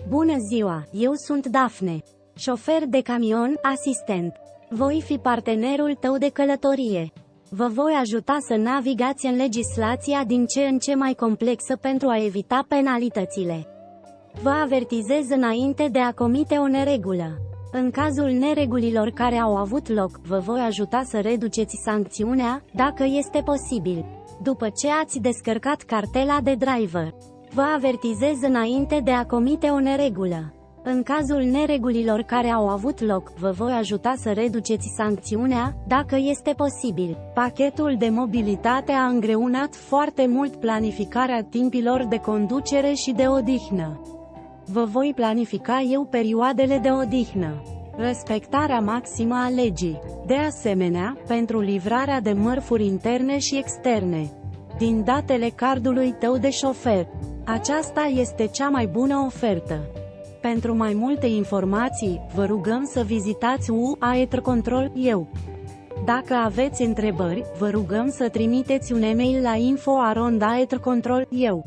Bună ziua, eu sunt Dafne, șofer de camion, asistent. Voi fi partenerul tău de călătorie. Vă voi ajuta să navigați în legislația din ce în ce mai complexă pentru a evita penalitățile. Vă avertizez înainte de a comite o neregulă. În cazul neregulilor care au avut loc, vă voi ajuta să reduceți sancțiunea, dacă este posibil, după ce ați descărcat cartela de driver. Vă avertizez înainte de a comite o neregulă. În cazul neregulilor care au avut loc, vă voi ajuta să reduceți sancțiunea, dacă este posibil. Pachetul de mobilitate a îngreunat foarte mult planificarea timpilor de conducere și de odihnă. Vă voi planifica eu perioadele de odihnă. Respectarea maximă a legii. De asemenea, pentru livrarea de mărfuri interne și externe. Din datele cardului tău de șofer. Aceasta este cea mai bună ofertă. Pentru mai multe informații, vă rugăm să vizitați UAE Control Eu. Dacă aveți întrebări, vă rugăm să trimiteți un e-mail la info@aetrocontrol eu.